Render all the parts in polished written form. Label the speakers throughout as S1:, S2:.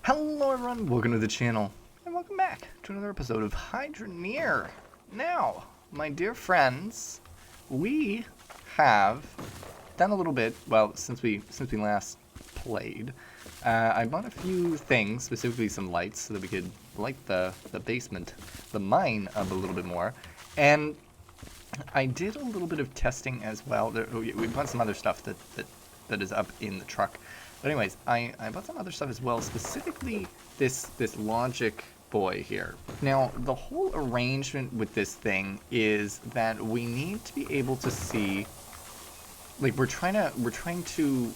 S1: Hello everyone, welcome to the channel, and welcome back to another episode of Hydroneer. Now, my dear friends, we have done a little bit, well, since we last played. I bought a few things, specifically some lights, so that we could light the basement, the mine up a little bit more. And I did a little bit of testing as well. We bought some other stuff that is up in the truck. But anyways, I bought some other stuff as well, specifically this logic boy here. Now, the whole arrangement with this thing is that we need to be able to see, like, we're trying to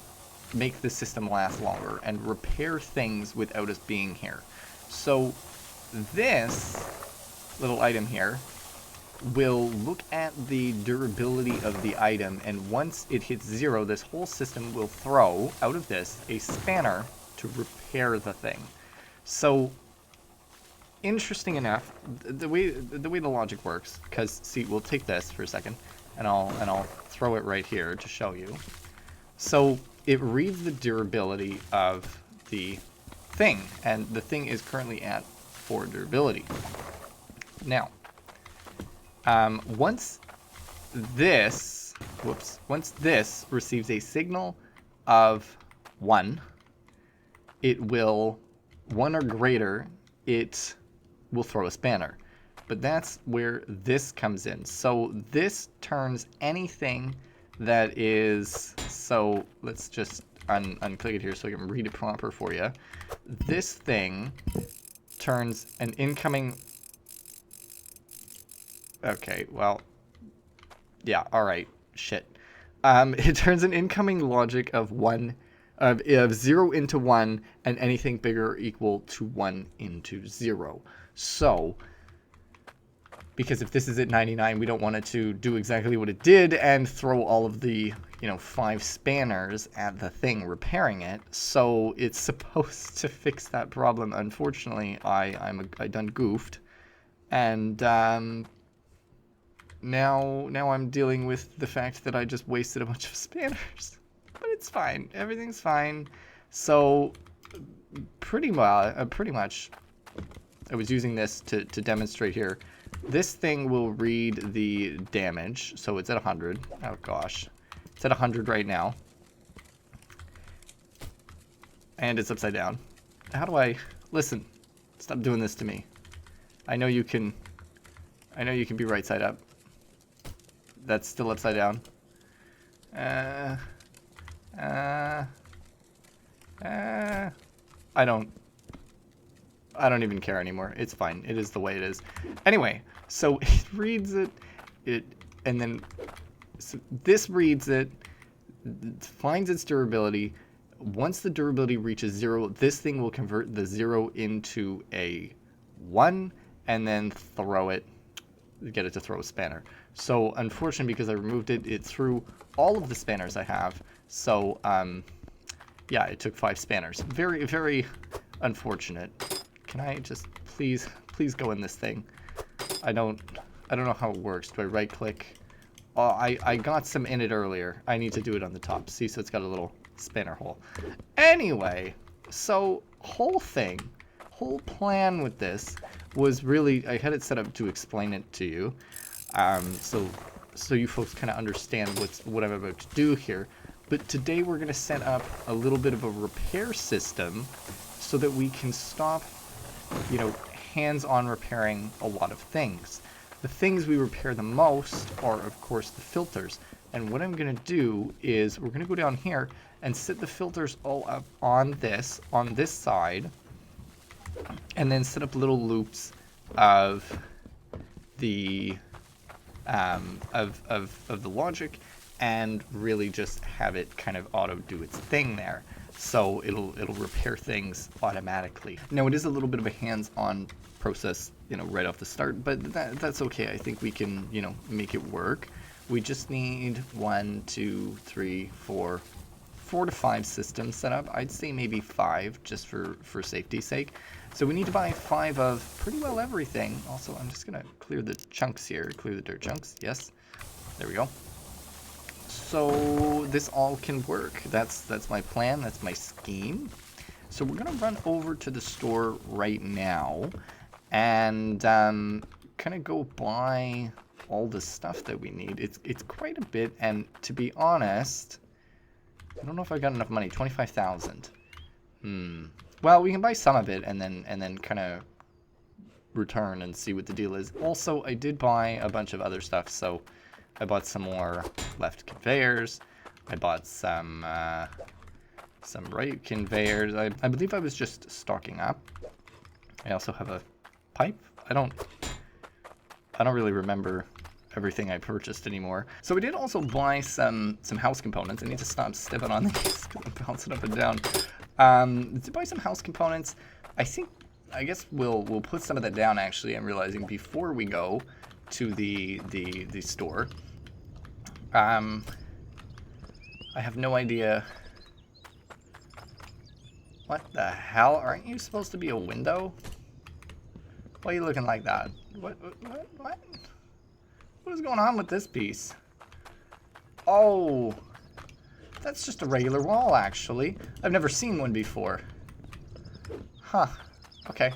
S1: make the system last longer and repair things without us being here. So this little item here will look at the durability of the item, and once it hits 0, this whole system will throw out of this a spanner to repair the thing. So, interesting enough, the way the logic works, because see, we'll take this for a second, and I'll throw it right here to show you. So it reads the durability of the thing, and the thing is currently at 4 durability. Now, once this receives a signal of 1, it will, 1 or greater, it will throw a spanner. But that's where this comes in. So this turns anything that is, so let's just unclick it here so I can read it proper for you. This thing turns an incoming, okay, well, yeah, alright, shit. It turns an incoming logic of 0 into 1, and anything bigger or equal to 1 into 0. So, because if this is at 99, we don't want it to do exactly what it did and throw all of the, 5 spanners at the thing repairing it. So it's supposed to fix that problem. Unfortunately, I done goofed, and now I'm dealing with the fact that I just wasted a bunch of spanners. But it's fine. Everything's fine. So pretty much, I was using this to demonstrate here. This thing will read the damage, so it's at 100. Oh gosh. It's at 100 right now. And it's upside down. How do I... Listen, stop doing this to me. I know you can be right side up. That's still upside down. I don't even care anymore. It's fine. It is the way it is. Anyway, so it reads it, and then so this reads it, finds its durability. Once the durability reaches 0, this thing will convert the 0 into a 1, and then throw it, get it to throw a spanner. So unfortunately, because I removed it, it threw all of the spanners I have. So yeah, it took 5 spanners. Very, very unfortunate. Can I just please go in this thing? I don't know how it works. Do I right click? Oh, I got some in it earlier. I need to do it on the top. See, so it's got a little spanner hole. Anyway, so whole plan with this was really, I had it set up to explain it to you. So you folks kind of understand what I'm about to do here. But today we're going to set up a little bit of a repair system so that we can stop, hands-on repairing a lot of things. The things we repair the most are, of course, the filters. And what I'm going to do is we're going to go down here and set the filters all up on this side, and then set up little loops of the of the logic, and really just have it kind of auto do its thing there. So it'll repair things automatically. Now it is a little bit of a hands-on process, right off the start, but that's okay. I think we can, make it work. We just need 4 to 5 systems set up. I'd say maybe 5 just for safety's sake. So we need to buy 5 of pretty well everything. Also, I'm just gonna clear the chunks here, clear the dirt chunks. Yes, there we go. So this all can work. That's my plan. That's my scheme. So we're going to run over to the store right now and kind of go buy all the stuff that we need. It's quite a bit, and to be honest, I don't know if I got enough money. 25,000. Well, we can buy some of it and then kind of return and see what the deal is. Also, I did buy a bunch of other stuff, so I bought some more left conveyors. I bought some right conveyors. I believe I was just stocking up. I also have a pipe. I don't really remember everything I purchased anymore. So we did also buy some house components. I need to stop stepping on these because I'm bouncing up and down. To buy some house components, I guess we'll put some of that down. Actually, I'm realizing before we go to the store. I have no idea. What the hell? Aren't you supposed to be a window? Why are you looking like that? What? What is going on with this piece? Oh, that's just a regular wall, actually. I've never seen one before. Huh. Okay.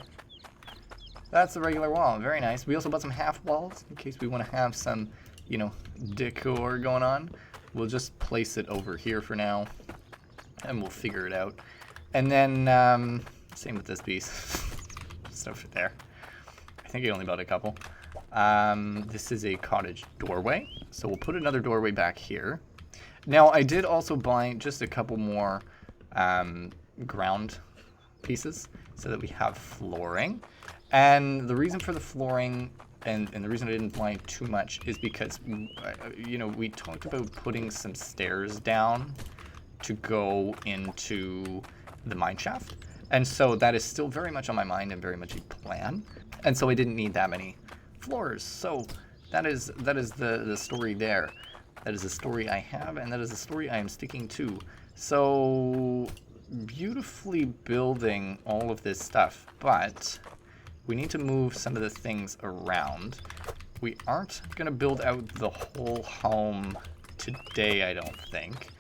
S1: That's a regular wall. Very nice. We also bought some half walls in case we want to have some, you know, decor going on. We'll just place it over here for now, and we'll figure it out. And then, same with this piece. Just over there. I think I only bought a couple. This is a cottage doorway, so we'll put another doorway back here. Now, I did also buy just a couple more ground pieces so that we have flooring. And the reason for the flooring and the reason I didn't buy too much is because, you know, we talked about putting some stairs down to go into the mine shaft. And so that is still very much on my mind and very much a plan. And so I didn't need that many floors. So that is the story there. That is the story I have, and that is the story I am sticking to. So beautifully building all of this stuff, but we need to move some of the things around. We aren't going to build out the whole home today, I don't think.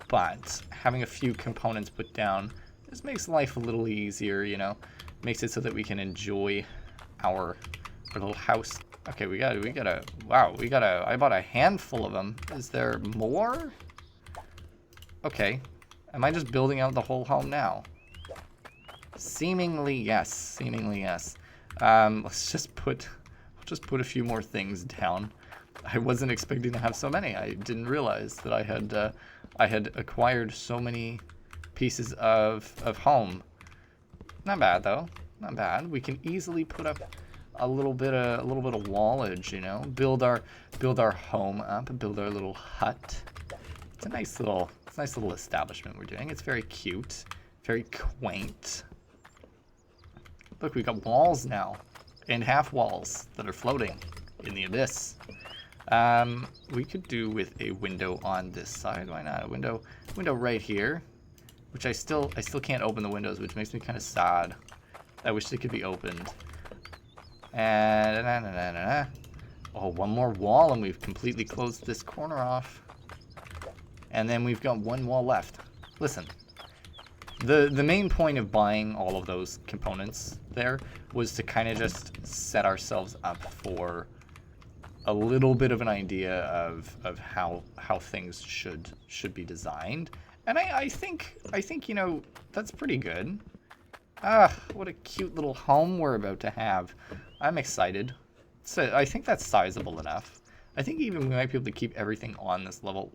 S1: But having a few components put down just makes life a little easier, you know. Makes it so that we can enjoy our little house. Okay, I bought a handful of them. Is there more? Okay. Am I just building out the whole home now? Seemingly yes. Let's just put a few more things down. I wasn't expecting to have so many. I didn't realize that I had acquired so many pieces of home. Not bad though. Not bad. We can easily put up a little bit of wallage, you know. Build our home up, build our little hut. It's a nice little establishment we're doing. It's very cute, very quaint. Look, we got walls now, and half walls that are floating in the abyss. We could do with a window on this side. Why not? A window right here, which I still can't open the windows, which makes me kind of sad. I wish they could be opened. And oh, one more wall, and we've completely closed this corner off. And then we've got one wall left. Listen, the main point of buying all of those components there was to kind of just set ourselves up for a little bit of an idea of how things should be designed. And I think you know, that's pretty good. Ah, what a cute little home we're about to have. I'm excited. So I think that's sizable enough. I think even we might be able to keep everything on this level.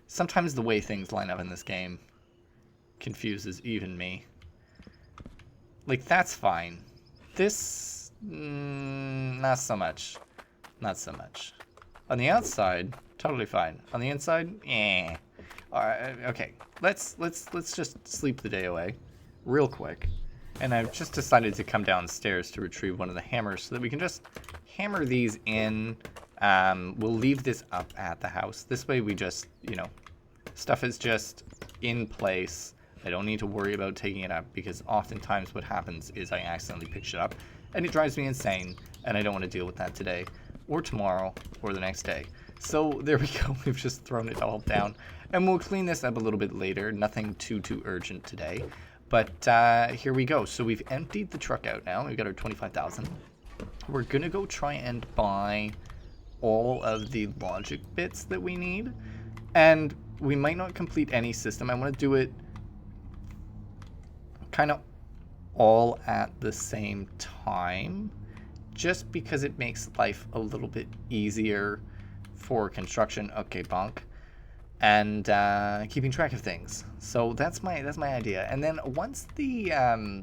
S1: Sometimes the way things line up in this game confuses even me. Like, that's fine. This, not so much. Not so much. On the outside, totally fine. On the inside, eh. Alright, okay. Let's just sleep the day away real quick. And I've just decided to come downstairs to retrieve one of the hammers so that we can just hammer these in. We'll leave this up at the house. This way we just, you know, stuff is just in place. I don't need to worry about taking it up, because oftentimes what happens is I accidentally pick it up and it drives me insane, and I don't want to deal with that today or tomorrow or the next day. So there we go. We've just thrown it all down, and we'll clean this up a little bit later. Nothing too urgent today. But here we go. So we've emptied the truck out now. We've got our 25,000. We're going to go try and buy all of the logic bits that we need. And we might not complete any system. I want to do it kind of all at the same time, just because it makes life a little bit easier for construction. Okay, bonk. And keeping track of things. So that's my idea. And then once the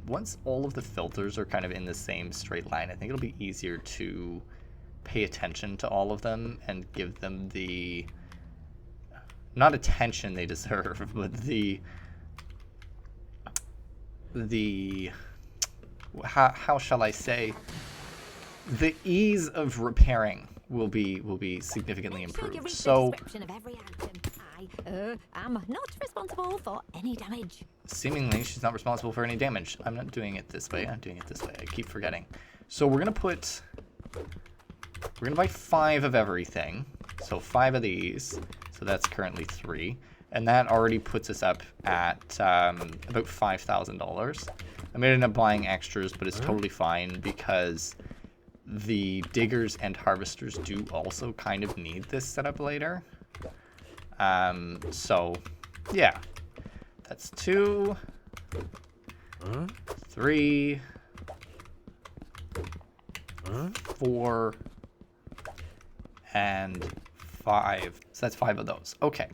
S1: once all of the filters are kind of in the same straight line, I think it'll be easier to pay attention to all of them and give them the not attention they deserve, but the how shall I say, the ease of repairing will be significantly improved. So
S2: I'm not responsible for any damage.
S1: Seemingly she's not responsible for any damage. I'm not doing it this way. I'm doing it this way. I keep forgetting. So we're gonna buy 5 of everything. So 5 of these. So that's currently 3. And that already puts us up at about $5,000. I may end up buying extras, but it's totally fine because the diggers and harvesters do also kind of need this setup later. So yeah, that's 2, 3, 4, and 5. So that's 5 of those. Okay.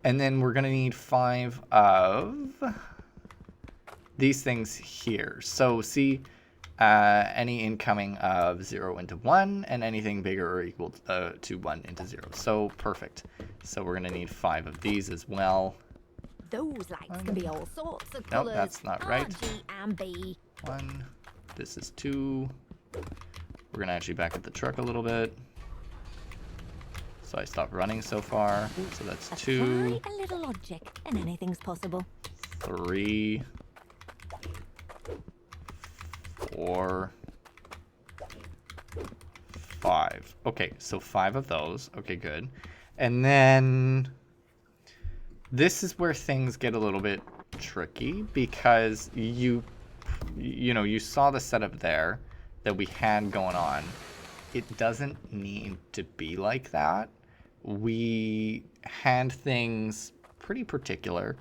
S1: And then we're going to need 5 of these things here. So see, any incoming of 0 into 1, and anything bigger or equal to 1 into 0. So perfect. So we're going to need 5 of these as well.
S2: Those lights can be all sorts of
S1: Nope,
S2: colors.
S1: that's not right.
S2: RG and B.
S1: 1. This is 2. We're going to actually back up the truck a little bit. So I stopped running so far. So that's 2.
S2: Apply a little logic, and anything's possible.
S1: 3. 4. 5. Okay, so 5 of those. Okay, good. And then this is where things get a little bit tricky because you saw the setup there that we had going on. It doesn't need to be like that. We had things pretty particular,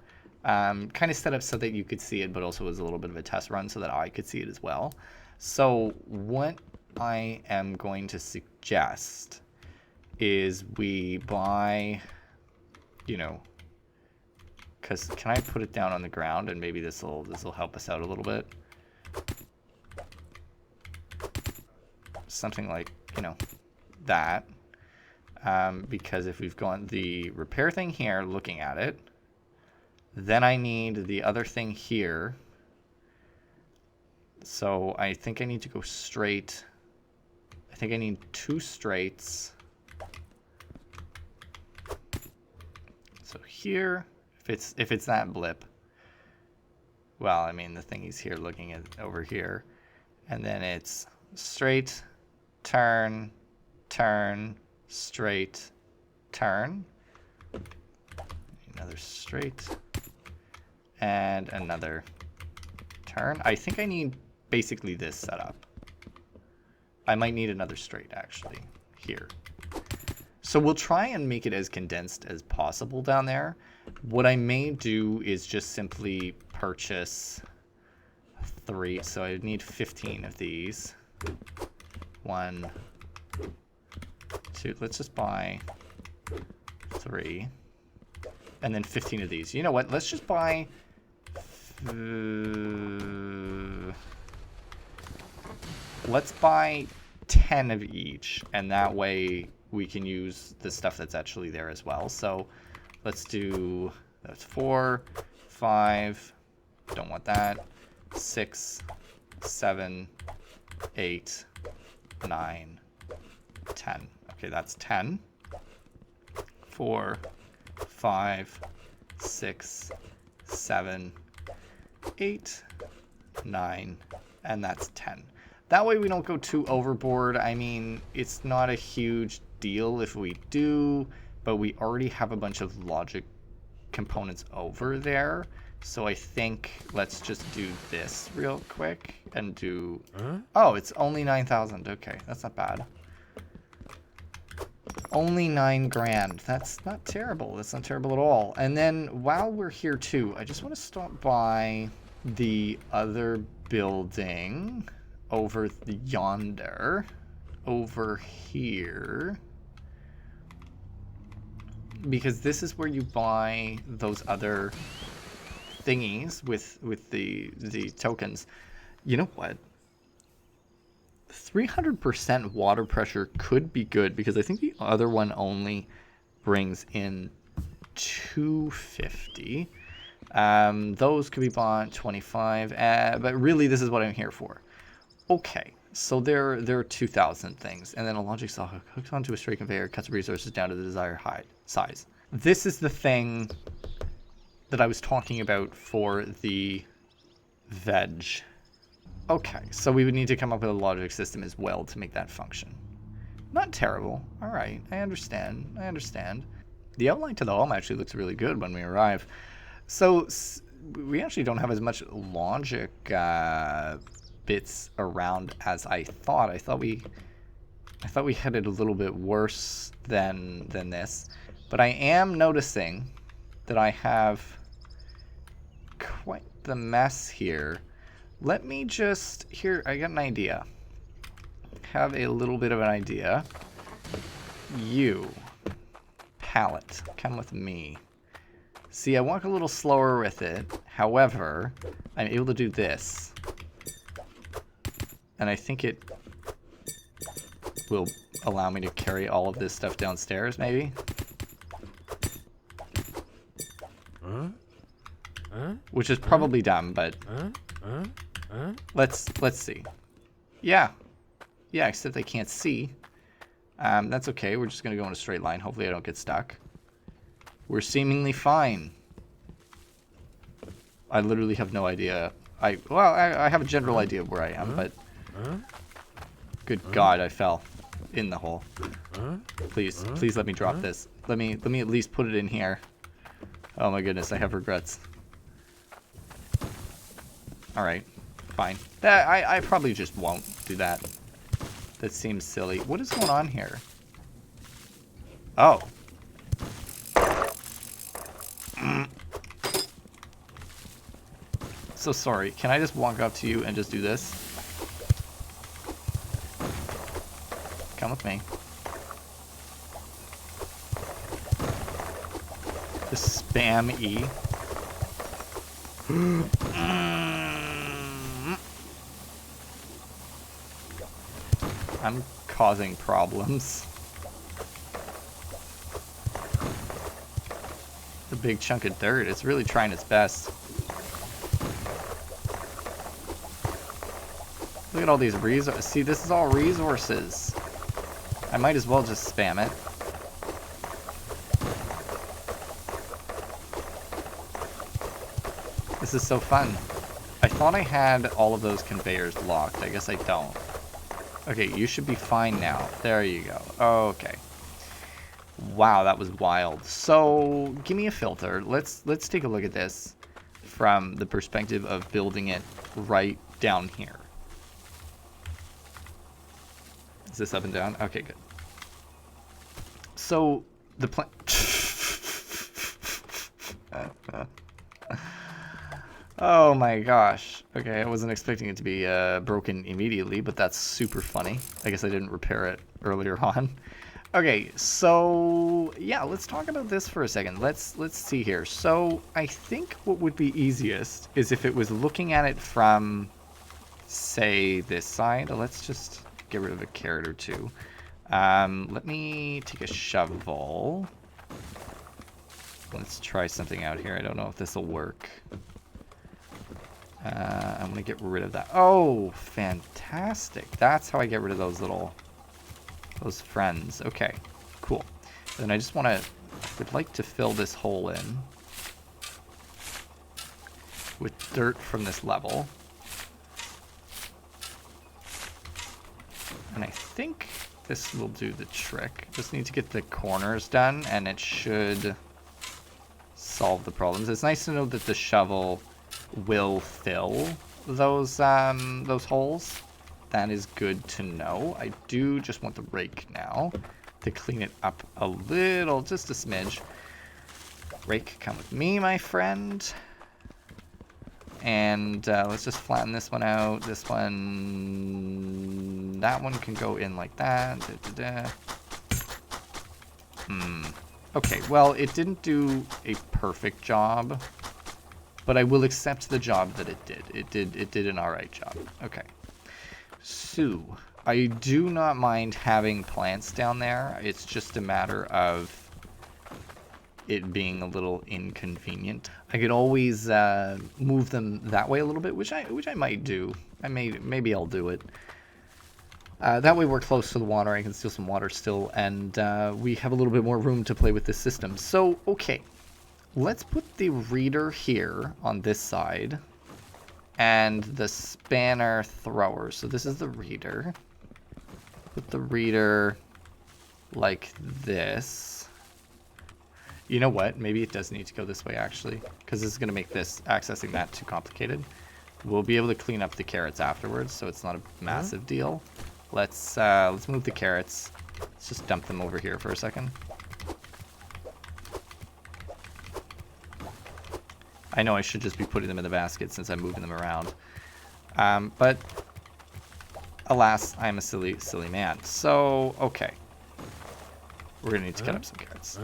S1: kind of set up so that you could see it, but also was a little bit of a test run so that I could see it as well. So what I am going to suggest is we buy, because can I put it down on the ground and maybe this will help us out a little bit. Something like, that. Because if we've gone the repair thing here, looking at it, then I need the other thing here. So I think I need to go straight. I think I need 2 straights. So here, if it's that blip, well, I mean the thing is here looking at over here, and then it's straight, turn, turn, straight, turn, another straight, and another turn. I think I need basically this setup. I might need another straight actually here. So we'll try and make it as condensed as possible down there. What I may do is just simply purchase 3. So I need 15 of these. 1, 2. Let's just buy 3. And then 15 of these. You know what? Let's just buy... let's buy 10 of each. And that way we can use the stuff that's actually there as well. So let's do... that's 4, 5. Don't want that. 6, 7, 8, 9, 10. Okay, that's 10. 4, 5, 6, 7, 8, 9, and that's 10. That way we don't go too overboard. I mean, it's not a huge deal if we do, but we already have a bunch of logic components over there So I think let's just do this real quick and do... Oh, it's only 9,000. Okay, that's not bad. Only 9 grand. That's not terrible. That's not terrible at all. And then while we're here too, I just want to stop by the other building over yonder. Over here. Because this is where you buy those other thingies with the tokens. You know what? 300% water pressure could be good because I think the other one only brings in 250. Those could be bought 25, but really this is what I'm here for. Okay, so there are 2,000 things, and then a logic saw hooks onto a straight conveyor, cuts resources down to the desired size. This is the thing that I was talking about for the veg. Okay, so we would need to come up with a logic system as well to make that function. Not terrible. All right, I understand. I understand. The outline to the home actually looks really good when we arrive. So we actually don't have as much logic bits around as I thought. I thought we had it a little bit worse than this. But I am noticing that I have quite the mess here. Let me just, here, I got an idea. Have a little bit of an idea. You, palette, come with me. See, I walk a little slower with it. However, I'm able to do this. And I think it will allow me to carry all of this stuff downstairs, maybe? Which is probably dumb, but... Let's see. Yeah, except I can't see. That's okay. We're just gonna go in a straight line. Hopefully I don't get stuck. We're seemingly fine. I literally have no idea. I have a general idea of where I am, but good God, I fell in the hole. Please let me drop this. Let me at least put it in here. Oh my goodness, I have regrets. All right. Fine. I probably just won't do that. That seems silly. What is going on here? Oh. So sorry. Can I just walk up to you and just do this? Come with me. Just spam E. I'm causing problems. The big chunk of dirt, it's really trying its best. Look at all these resources. See, this is all resources. I might as well just spam it. This is so fun. I thought I had all of those conveyors locked. I guess I don't. Okay, you should be fine now. There you go. Okay. Wow, that was wild. So, give me a filter. Let's take a look at this from the perspective of building it right down here. Is this up and down? Okay, good. So, the plan... Oh my gosh. Okay, I wasn't expecting it to be broken immediately, but that's super funny. I guess I didn't repair it earlier on. Okay, so yeah, let's talk about this for a second. Let's see here. So I think what would be easiest is if it was looking at it from, say, this side. Let's just get rid of a carrot or two. Let me take a shovel. Let's try something out here. I don't know if this will work. I'm going to get rid of that. Oh, fantastic. That's how I get rid of those those friends. Okay, cool. Then I just would like to fill this hole in with dirt from this level. And I think this will do the trick. Just need to get the corners done and it should solve the problems. It's nice to know that the shovel will fill those holes. That is good to know. I do just want the rake now to clean it up a little, just a smidge. Rake, come with me, my friend. And let's just flatten this one out. This one, that one can go in like that. Okay, well, it didn't do a perfect job, but I will accept the job that it did. It did an alright job. Okay. So, I do not mind having plants down there. It's just a matter of it being a little inconvenient. I could always move them that way a little bit, which I might do. Maybe I'll do it. That way we're close to the water. I can steal some water still, and we have a little bit more room to play with this system. So, okay. Let's put the reader here on this side, and the spanner thrower. So this is the reader. Put the reader like this. You know what? Maybe it does need to go this way, actually, because this is going to make this accessing that too complicated. We'll be able to clean up the carrots afterwards, so it's not a massive deal. Let's move the carrots. Let's just dump them over here for a second. I know I should just be putting them in the basket since I'm moving them around. But alas, I'm a silly man. So, okay. We're going to need to cut up some carrots.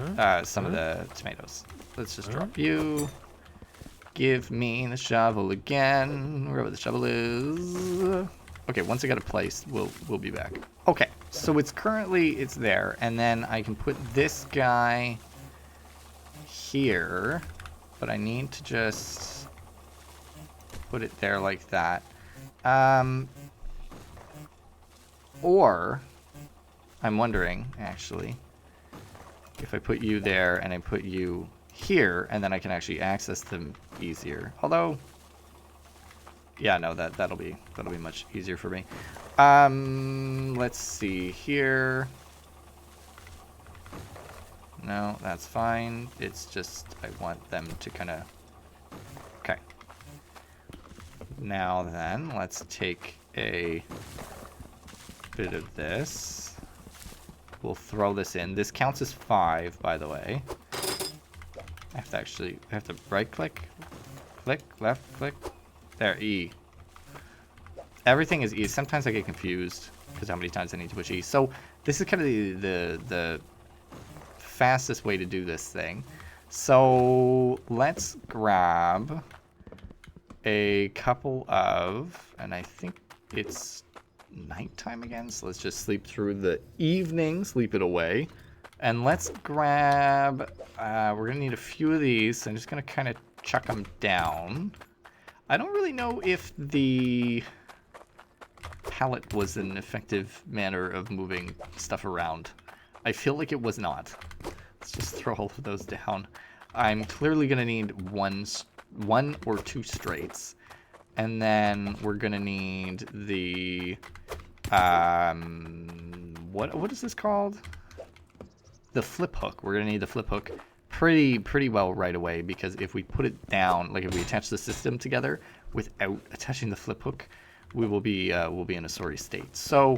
S1: Some of the tomatoes. Let's just drop you. Give me the shovel again. Wherever the shovel is. Okay, once I got it placed, we'll be back. Okay, so it's there. And then I can put this guy here. But I need to just put it there like that. Or, I'm wondering, actually, if I put you there and I put you here, and then I can actually access them easier. Although, yeah, no, that'll be much easier for me. Let's see here. No, that's fine. It's just I want them to kind of... Okay. Now then, let's take a bit of this. We'll throw this in. This counts as 5, by the way. I have to right click, left click. There, E. Everything is E. Sometimes I get confused because how many times I need to push E. So this is kind of the fastest way to do this thing. So let's grab a couple of, and I think it's nighttime again, so let's just sleep through the evening, sleep it away. And let's grab, we're gonna need a few of these, so I'm just gonna kind of chuck them down. I don't really know if the pallet was an effective manner of moving stuff around. I feel like it was not. Let's just throw all of those down. I'm clearly going to need one or two straights. And then we're going to need the... what is this called? The flip hook. We're going to need the flip hook pretty well right away, because if we put it down, like if we attach the system together without attaching the flip hook, we'll be in a sorry state. So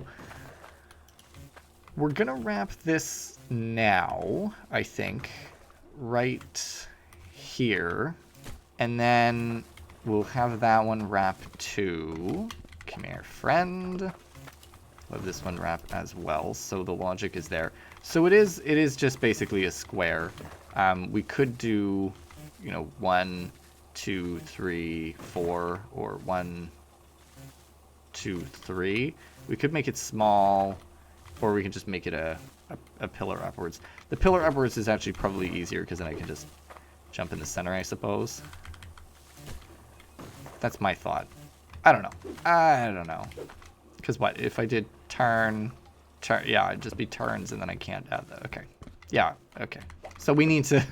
S1: we're gonna wrap this now, I think, right here, and then we'll have that one wrap too. Come here, friend. We'll have this one wrap as well, so the logic is there. So it is just basically a square. We could do, 1, 2, 3, 4, or 1, 2, 3. We could make it small, or we can just make it a pillar upwards. The pillar upwards is actually probably easier, because then I can just jump in the center, I suppose. That's my thought. I don't know. Because what? If I did turn, yeah, it'd just be turns, and then I can't add that. Okay. Yeah, okay. So we need to...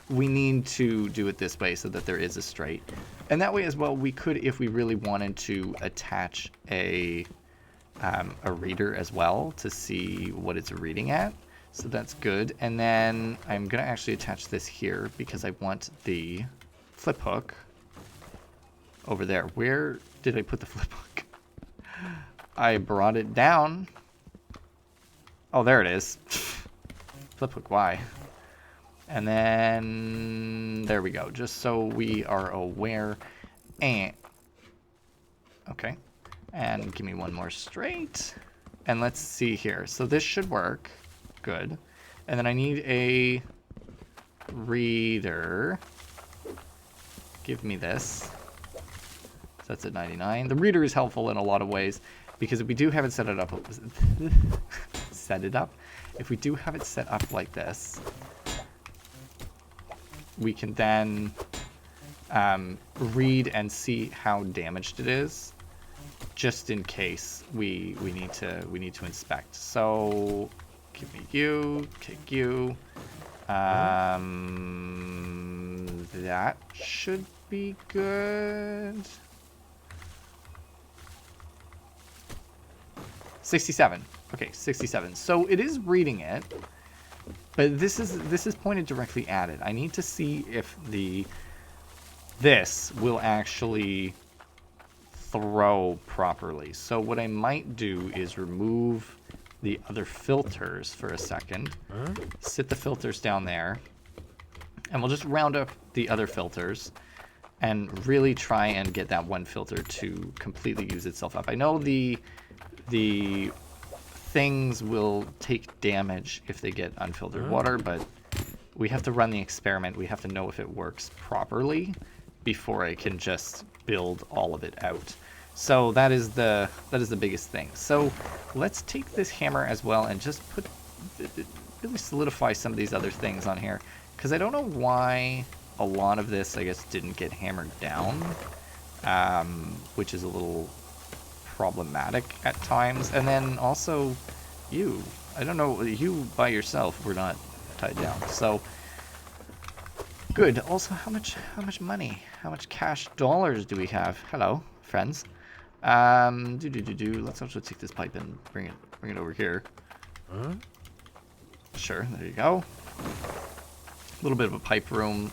S1: we need to do it this way so that there is a straight. And that way as well, we could, if we really wanted to, attach a reader as well to see what it's reading at. So that's good. And then I'm going to actually attach this here because I want the flip hook over there. Where did I put the flip hook? I brought it down. Oh, there it is. Flip hook Y. And then there we go. Just so we are aware. And okay. And give me one more straight. And let's see here. So this should work. Good. And then I need a reader. Give me this. So that's at 99. The reader is helpful in a lot of ways because if we do have it set it up, if we do have it set up like this, we can then read and see how damaged it is, just in case we need to inspect. So give me you, take you. That should be good. 67. Okay, 67. So it is reading it, but this is pointed directly at it. I need to see if this will actually throw properly. So what I might do is remove the other filters for a second. Sit the filters down there, and we'll just round up the other filters and really try and get that one filter to completely use itself up. I know the things will take damage if they get unfiltered water, but we have to run the experiment. We have to know if it works properly before I can just build all of it out. So that is the biggest thing. So let's take this hammer as well and just really solidify some of these other things on here, because I don't know why a lot of this, I guess, didn't get hammered down, which is a little problematic at times. And then also I don't know, you by yourself were not tied down. So good. Also, how much money, how much cash dollars do we have? Hello, friends. Let's also take this pipe and bring it over here. Sure, there you go. A little bit of a pipe room.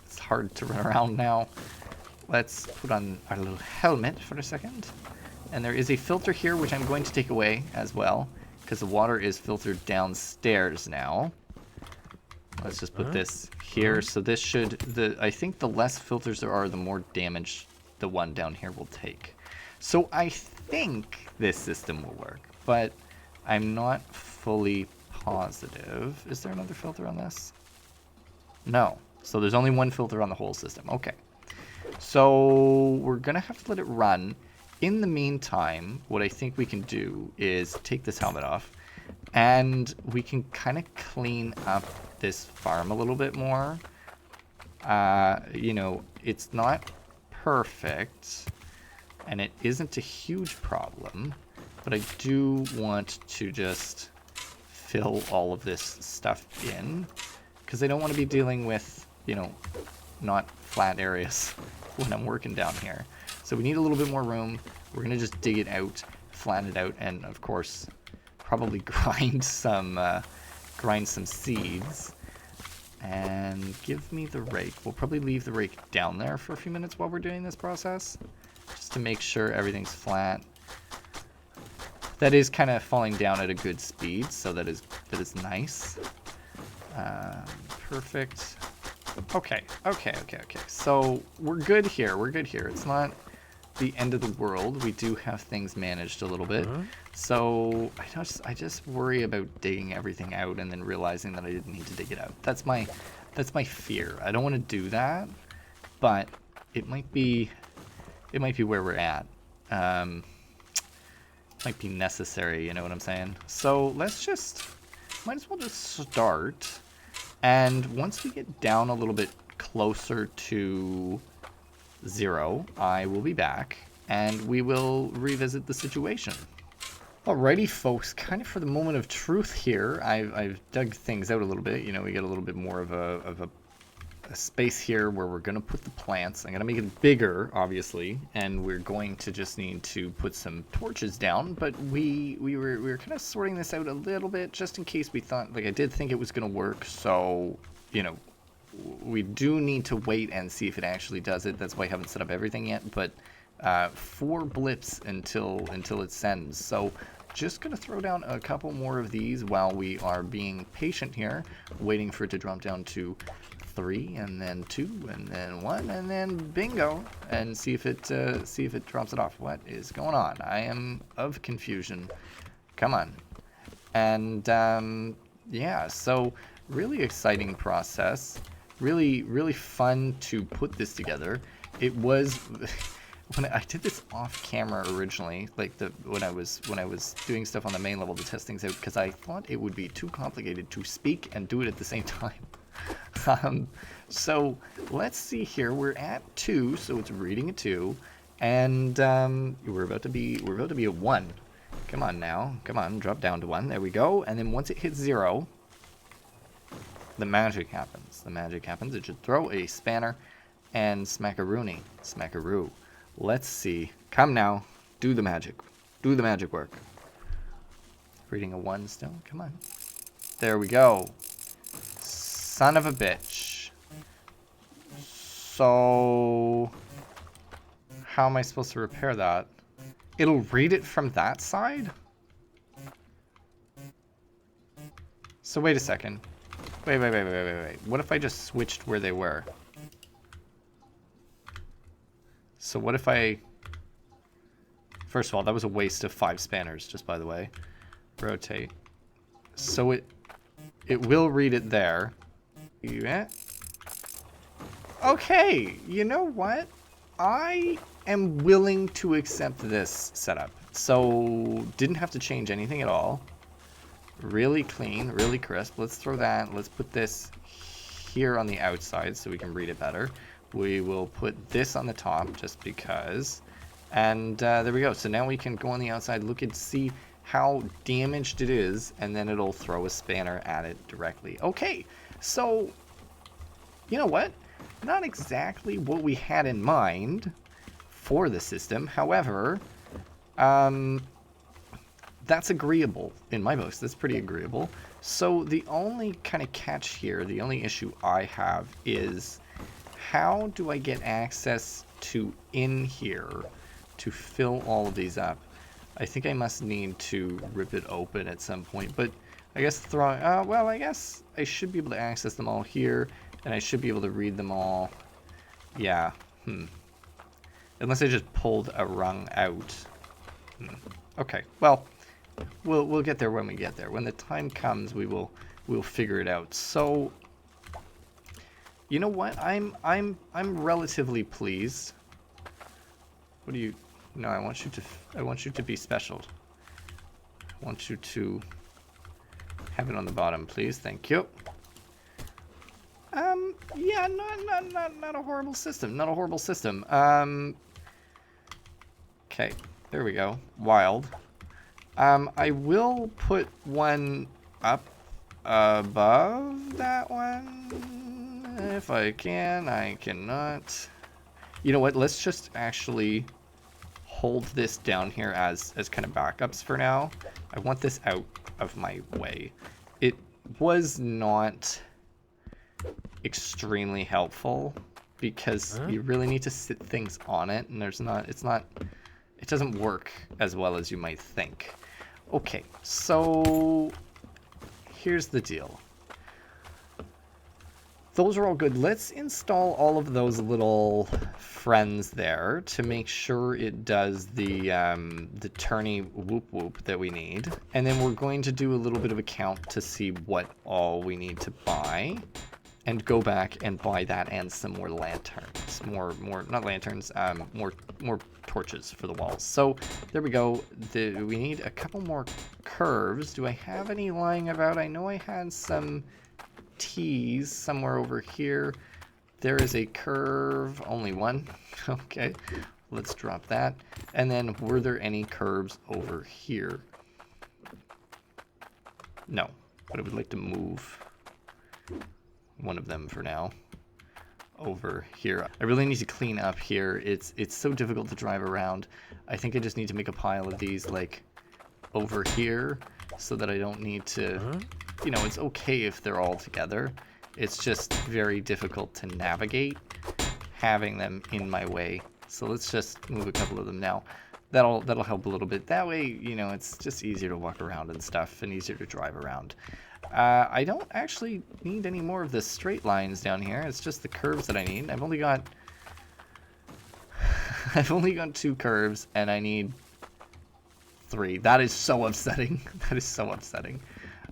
S1: It's hard to run around now. Let's put on our little helmet for a second. And there is a filter here, which I'm going to take away as well, because the water is filtered downstairs now. Let's just put this here. So this should, I think the less filters there are, the more damage the one down here will take. So I think this system will work, but I'm not fully positive. Is there another filter on this? No. So there's only one filter on the whole system. Okay. So we're going to have to let it run. In the meantime, what I think we can do is take this helmet off, and we can kind of clean up this farm a little bit more. You know, it's not perfect, and it isn't a huge problem, but I do want to just fill all of this stuff in, because I don't want to be dealing with, you know, not flat areas when I'm working down here. So we need a little bit more room. We're going to just dig it out, flatten it out, and of course, probably grind some seeds. And give me the rake. We'll probably leave the rake down there for a few minutes while we're doing this process, just to make sure everything's flat. That is kind of falling down at a good speed, so that is nice. Perfect. Okay. So we're good here. It's not the end of the world. We do have things managed a little bit. So I just worry about digging everything out and then realizing that I didn't need to dig it out. That's my fear. I don't want to do that, but it might be where we're at. Might be necessary, you know what I'm saying? So might as well just start. And once we get down a little bit closer to 0, I will be back and we will revisit the situation. Alrighty, folks, kind of for the moment of truth here, I've dug things out a little bit. You know, we get a little bit more of a a space here where we're going to put the plants. I'm going to make it bigger, obviously, and we're going to just need to put some torches down. But we were kind of sorting this out a little bit just in case we thought, like, I did think it was going to work. So, you know, we do need to wait and see if it actually does it. That's why I haven't set up everything yet. But 4 blips until it sends. So just going to throw down a couple more of these while we are being patient here, waiting for it to drop down to 3, and then 2, and then 1, and then bingo, and see if it drops it off. What is going on? I am of confusion. Come on. And yeah, so really exciting process. Really fun to put this together. It was when I did this off camera originally, like when I was doing stuff on the main level to test things out, because I thought it would be too complicated to speak and do it at the same time. So let's see here. We're at 2, so it's reading a 2, and we're about to be a 1. Come on now, come on, drop down to 1. There we go. And then once it hits 0, the magic happens. The magic happens. It should throw a spanner and smackaroony, smackaroo. Let's see. Come now. Do the magic. Do the magic work. Reading a 1 still. Come on. There we go. Son of a bitch. So how am I supposed to repair that? It'll read it from that side? So wait a second. Wait. What if I just switched where they were? So what if I... First of all, that was a waste of 5 spanners, just by the way. Rotate. So it will read it there. Yeah. Okay, you know what? I am willing to accept this setup. So, didn't have to change anything at all. Really clean, really crisp. Let's throw that. Let's put this here on the outside so we can read it better. We will put this on the top just because. And there we go. So now we can go on the outside, look and see how damaged it is, and then it'll throw a spanner at it directly. Okay, so you know what? Not exactly what we had in mind for the system. However, that's agreeable in my books. That's pretty agreeable. So the only kind of catch here, the only issue I have is how do I get access to in here to fill all of these up? I think I must need to rip it open at some point, but I guess throwing, well, I guess I should be able to access them all here, and I should be able to read them all. Yeah, Unless I just pulled a rung out. Okay, well, we'll get there when we get there. When the time comes, we'll figure it out. So, you know what? I'm relatively pleased. What do you? No, I want you to be special. I want you to have it on the bottom, please. Thank you. Yeah, not a horrible system. Not a horrible system. Okay, there we go. Wild. I will put one up above that one if I can. I cannot. You know what? Let's just actually hold this down here as kind of backups for now. I want this out of my way. It was not extremely helpful because you really need to sit things on it, and it doesn't work as well as you might think. Okay, so here's the deal. Those are all good. Let's install all of those little friends there to make sure it does the turny whoop whoop that we need. And then we're going to do a little bit of a count to see what all we need to buy. And go back and buy that and some more lanterns. More not lanterns, more torches for the walls. So there we go. We need a couple more curves. Do I have any lying about? I know I had some T's somewhere over here. There is a curve, only one. Okay, let's drop that. And then were there any curves over here? No, but I would like to move one of them for now. over here. I really need to clean up here. It's so difficult to drive around. I think I just need to make a pile of these like over here so that I don't need to, you know, it's okay if they're all together. It's just very difficult to navigate having them in my way. So let's just move a couple of them now. That'll help a little bit. That way, you know, it's just easier to walk around and stuff and easier to drive around. I don't actually need any more of the straight lines down here. It's just the curves that I need. I've only got 2 curves and I need 3. That is so upsetting. That is so upsetting.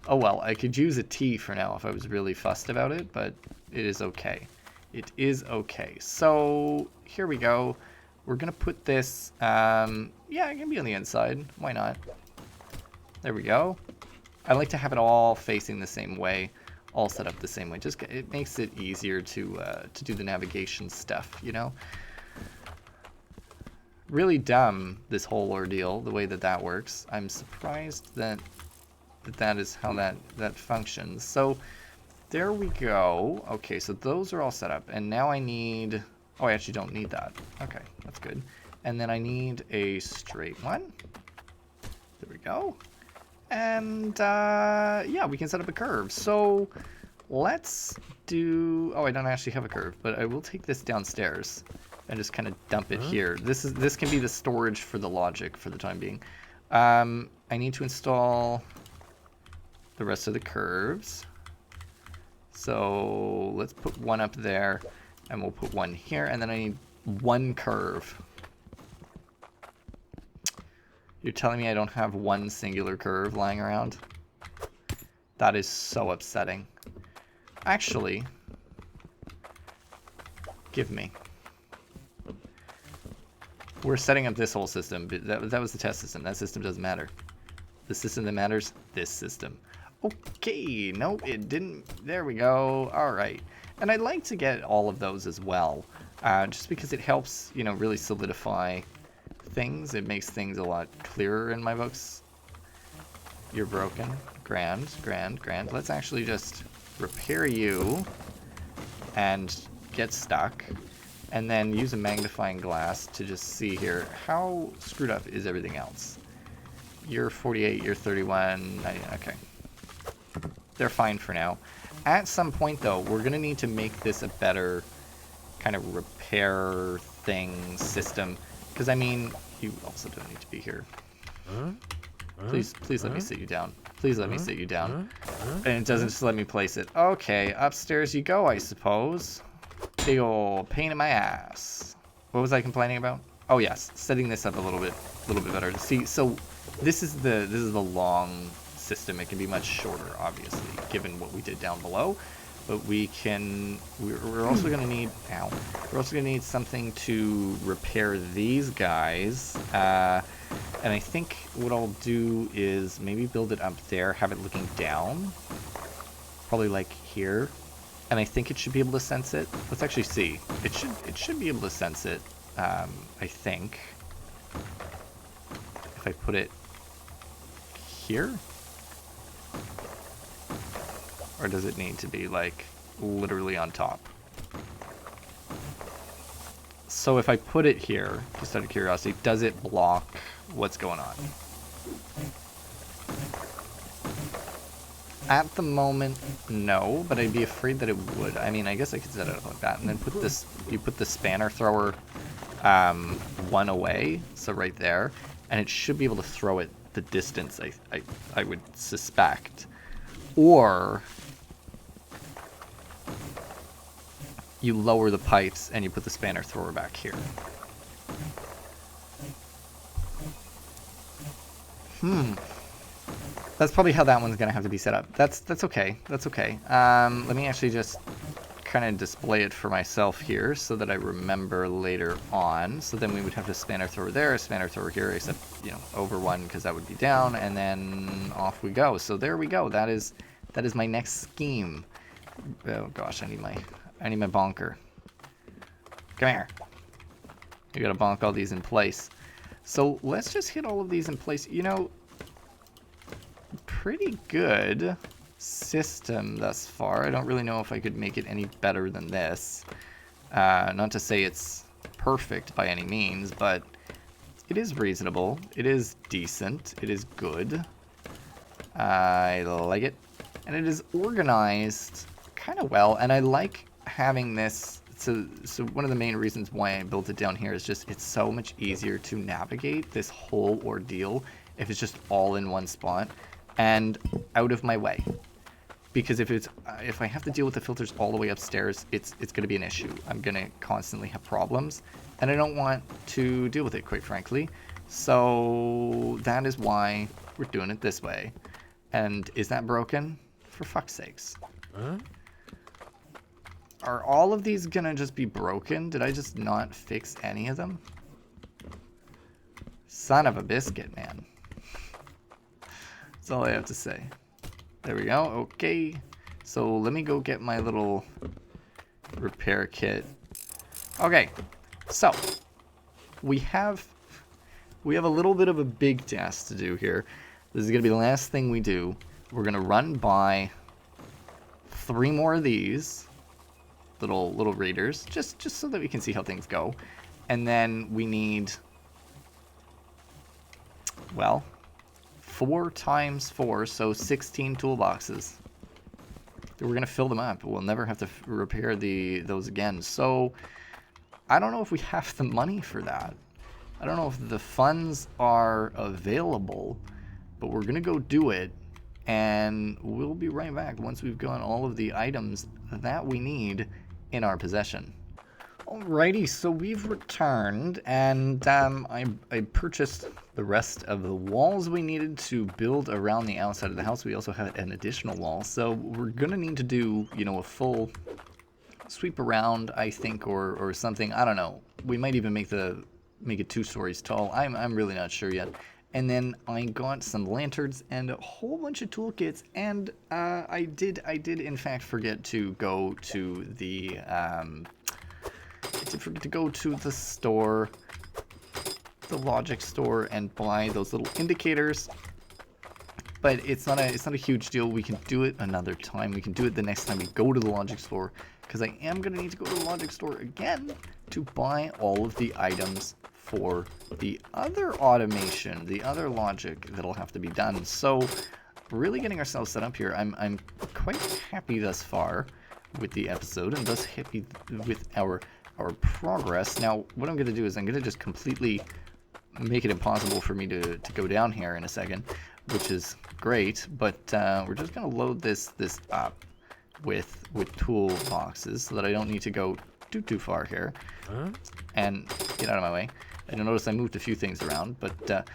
S1: Oh well, I could use a T for now if I was really fussed about it, but it is okay. It is okay. So here we go. We're gonna put this, yeah, it can be on the inside. Why not? There we go. I like to have it all facing the same way, all set up the same way. Just it makes it easier to do the navigation stuff, you know. Really dumb, this whole ordeal, the way that that works. I'm surprised that that is how that functions. So there we go. Okay, so those are all set up, and now I need. Oh, I actually don't need that. Okay, that's good. And then I need a straight one. There we go. And yeah, we can set up a curve. So let's do. Oh, I don't actually have a curve, but I will take this downstairs and just kind of dump it here. This can be the storage for the logic for the time being. I need to install the rest of the curves. So let's put one up there, and we'll put one here, and then I need 1 curve. You're telling me I don't have 1 singular curve lying around? That is so upsetting. Actually, give me. We're setting up this whole system, but that was the test system. That system doesn't matter. The system that matters, this system. Okay, no, it didn't. There we go. All right. And I'd like to get all of those as well, just because it helps, you know, really solidify things. It makes things a lot clearer in my books. You're broken. Grand, grand, grand. Let's actually just repair you and get stuck, and then use a magnifying glass to just see here how screwed up is everything else. You're 48, you're 31, 90, okay. They're fine for now. At some point, though, we're going to need to make this a better kind of repair thing system. Because, I mean, you also don't need to be here. Please let me sit you down. Please let me sit you down. And it doesn't just let me place it. Okay, upstairs you go, I suppose. Big ol' pain in my ass. What was I complaining about? Oh yes, setting this up a little bit better. See, so this is the long system. It can be much shorter, obviously, given what we did down below. But we're also gonna need, we're also gonna need something to repair these guys. And I think what I'll do is maybe build it up there, have it looking down, probably like here. And I think it should be able to sense it. Let's actually see. It should be able to sense it. I think if I put it here. Or does it need to be, like, literally on top? So if I put it here, just out of curiosity, does it block what's going on? At the moment, no, but I'd be afraid that it would. I mean, I guess I could set it up like that, and then put this, you put the spanner thrower one away, so right there, and it should be able to throw it the distance, I would suspect. Or you lower the pipes and you put the spanner thrower back here. That's probably how that one's gonna have to be set up. That's okay. That's okay. Let me actually just kind of display it for myself here so that I remember later on. So then we would have a spanner thrower there, a spanner thrower here, except, you know, over one because that would be down, and then off we go. So there we go. That is my next scheme. Oh gosh, I need my bonker. Come here. You gotta bonk all these in place. So let's just hit all of these in place. You know, pretty good system thus far. I don't really know if I could make it any better than this. Not to say it's perfect by any means, but it is reasonable. It is decent. It is good. I like it. And it is organized kind of well. And I like having this. So one of the main reasons why I built it down here is just it's so much easier to navigate this whole ordeal if it's just all in one spot and out of my way. Because if I have to deal with the filters all the way upstairs, it's going to be an issue. I'm going to constantly have problems, and I don't want to deal with it, quite frankly. So that is why we're doing it this way. And is that broken? For fuck's sakes.
S3: Huh?
S1: Are all of these gonna just be broken? Did I just not fix any of them? Son of a biscuit, man. That's all I have to say. There we go. Okay. So let me go get my little repair kit. Okay. So we have a little bit of a big task to do here. This is gonna be the last thing we do. We're gonna run by 3 more of these little readers, just so that we can see how things go. And then we need, well, 4 times 4, so 16 toolboxes. We're gonna fill them up. We'll never have to repair those again. So I don't know if we have the money for that. I don't know if the funds are available, but we're gonna go do it, and we'll be right back once we've got all of the items that we need in our possession. Alrighty, so we've returned, and I purchased the rest of the walls we needed to build around the outside of the house. We also had an additional wall, so we're gonna need to do, you know, a full sweep around, I think, or something. I don't know. We might even make it 2 stories tall. I'm really not sure yet. And then I got some lanterns and a whole bunch of toolkits, and I did in fact forget to go to the store, the logic store, and buy those little indicators. But it's not a huge deal. We can do it another time. We can do it the next time we go to the logic store, because I am gonna need to go to the logic store again to buy all of the items for the other automation, the other logic that'll have to be done. So really getting ourselves set up here. I'm quite happy thus far with the episode, and thus happy with our progress. Now what I'm gonna do is I'm gonna just completely make it impossible for me to go down here in a second, which is great, but we're just gonna load this up with toolboxes so that I don't need to go too far here.
S3: Huh?
S1: And get out of my way. And you'll notice I moved a few things around, but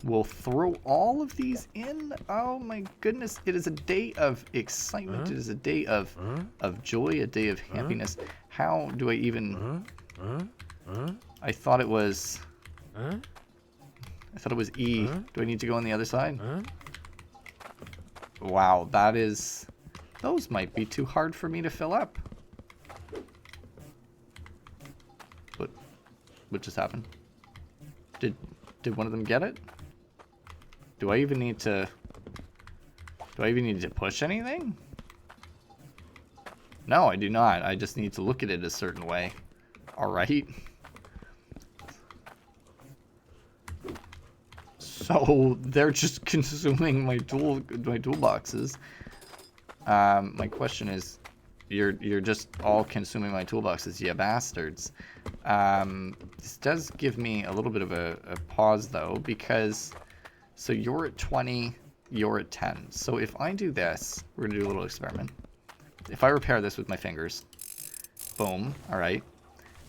S1: we'll throw all of these in. Oh my goodness, it is a day of excitement. It is a day of joy, a day of happiness. How do I even... I thought it was... I thought it was E. Do I need to go on the other side? Wow, that is... Those might be too hard for me to fill up. What just happened? Did one of them get it? Do I even need to push anything? No, I do not. I just need to look at it a certain way. Alright. So they're just consuming my toolboxes. My question is, you're just all consuming my toolboxes, you bastards. This does give me a little bit of a pause though, because so you're at 20, you're at 10. So if I do this, we're gonna do a little experiment. If I repair this with my fingers, boom, all right,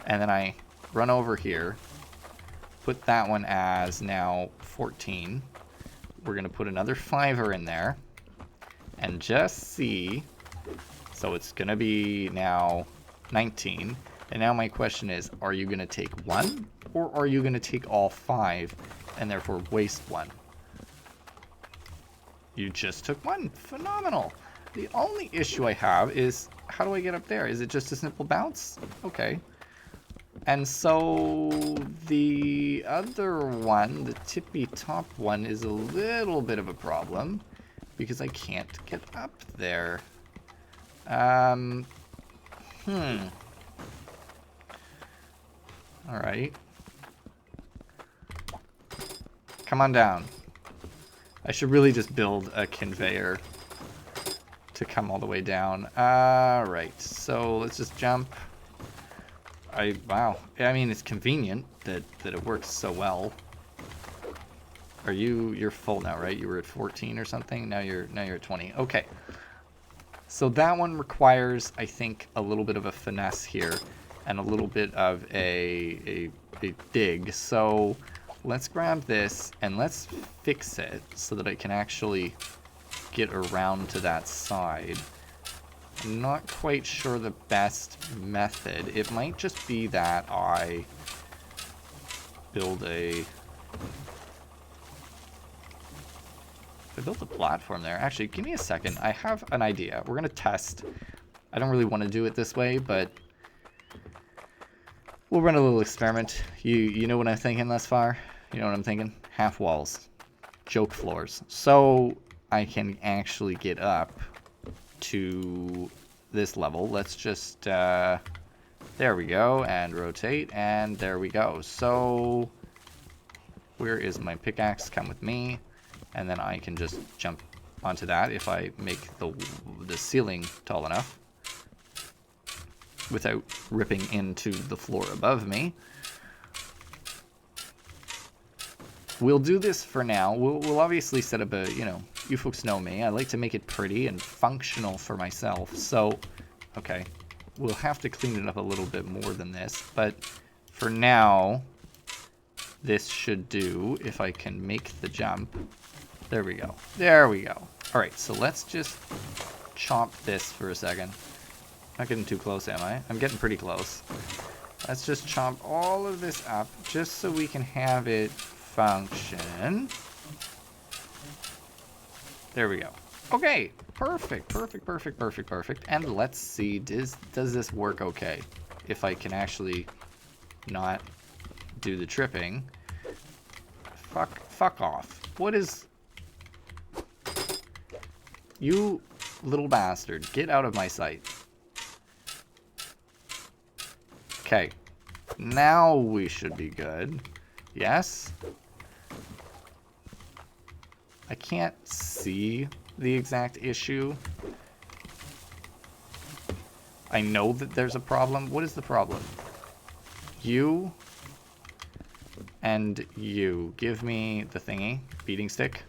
S1: and then I run over here, put that one as now 14. We're gonna put another 5er in there, and just see. So it's going to be now 19. And now my question is, are you going to take 1? Or are you going to take all 5 and therefore waste 1? You just took 1. Phenomenal. The only issue I have is, how do I get up there? Is it just a simple bounce? Okay. And so the other one, the tippy top one, is a little bit of a problem because I can't get up there. All right. Come on down. I should really just build a conveyor to come all the way down. Right. So let's just jump. Wow. I mean, it's convenient that it works so well. You're full now, right? You were at 14 or something. Now you're at 20. Okay. So that one requires, I think, a little bit of a finesse here and a little bit of a dig. So let's grab this and let's fix it so that I can actually get around to that side. I'm not quite sure the best method. It might just be that I build a platform there. Actually, give me a second. I have an idea. We're going to test. I don't really want to do it this way, but we'll run a little experiment. You know what I'm thinking thus far? You know what I'm thinking? Half walls. Joke floors. So I can actually get up to this level. Let's just, there we go, and rotate, and there we go. So where is my pickaxe? Come with me. And then I can just jump onto that if I make the ceiling tall enough without ripping into the floor above me. We'll do this for now. We'll obviously set up a, you folks know me. I like to make it pretty and functional for myself. So, okay, we'll have to clean it up a little bit more than this. But for now, this should do if I can make the jump. There we go. There we go. All right, so let's just chomp this for a second. Not getting too close, am I? I'm getting pretty close. Let's just chomp all of this up just so we can have it function. There we go. Okay, perfect, perfect, perfect, perfect, perfect. And let's see, does this work okay? If I can actually not do the tripping. Fuck off. What is... You little bastard, get out of my sight. Okay, now we should be good. Yes? I can't see the exact issue. I know that there's a problem. What is the problem? You and you. Give me the thingy, beating stick.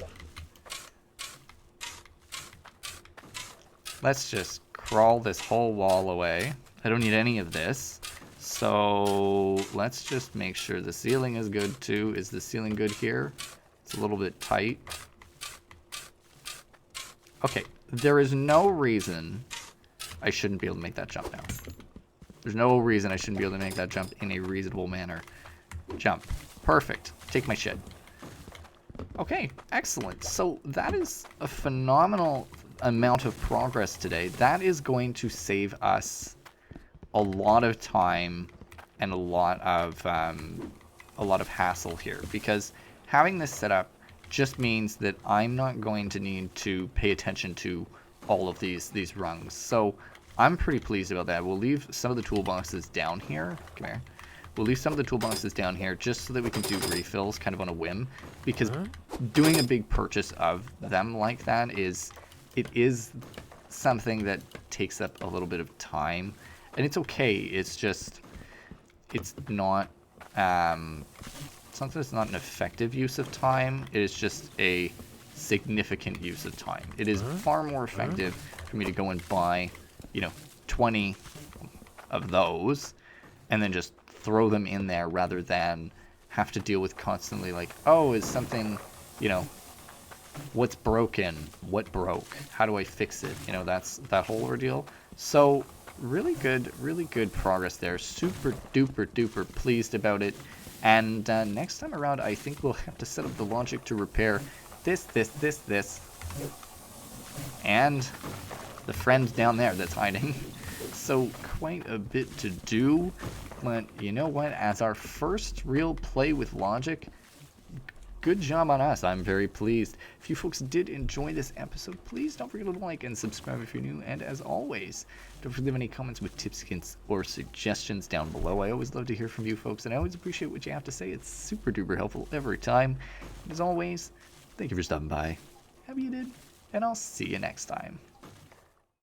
S1: Let's just crawl this whole wall away. I don't need any of this. So let's just make sure the ceiling is good too. Is the ceiling good here? It's a little bit tight. Okay, there is no reason I shouldn't be able to make that jump now. There's no reason I shouldn't be able to make that jump in a reasonable manner. Jump. Perfect. Take my shit. Okay, excellent. So that is a phenomenal amount of progress today. That is going to save us a lot of time and a lot of hassle here, because having this set up just means that I'm not going to need to pay attention to all of these rungs. So I'm pretty pleased about that. We'll leave some of the toolboxes down here. Come here. We'll leave some of the toolboxes down here just so that we can do refills kind of on a whim, because doing a big purchase of them like that is something that takes up a little bit of time. And it's okay. It's just, it's not, something that's not an effective use of time. It is just a significant use of time. It is far more effective for me to go and buy, 20 of those and then just throw them in there rather than have to deal with constantly like, oh, is something, what's broken? What broke? How do I fix it? That's that whole ordeal. So really good progress there. Super duper duper pleased about it. And next time around, I think we'll have to set up the logic to repair this, and the friend down there that's hiding. So quite a bit to do. But you know what? As our first real play with logic, good job on us. I'm very pleased. If you folks did enjoy this episode, please don't forget to like and subscribe if you're new. And as always, don't forget to leave any comments with tips, hints, or suggestions down below. I always love to hear from you folks, and I always appreciate what you have to say. It's super duper helpful every time. And as always, thank you for stopping by. Hope you did, and I'll see you next time.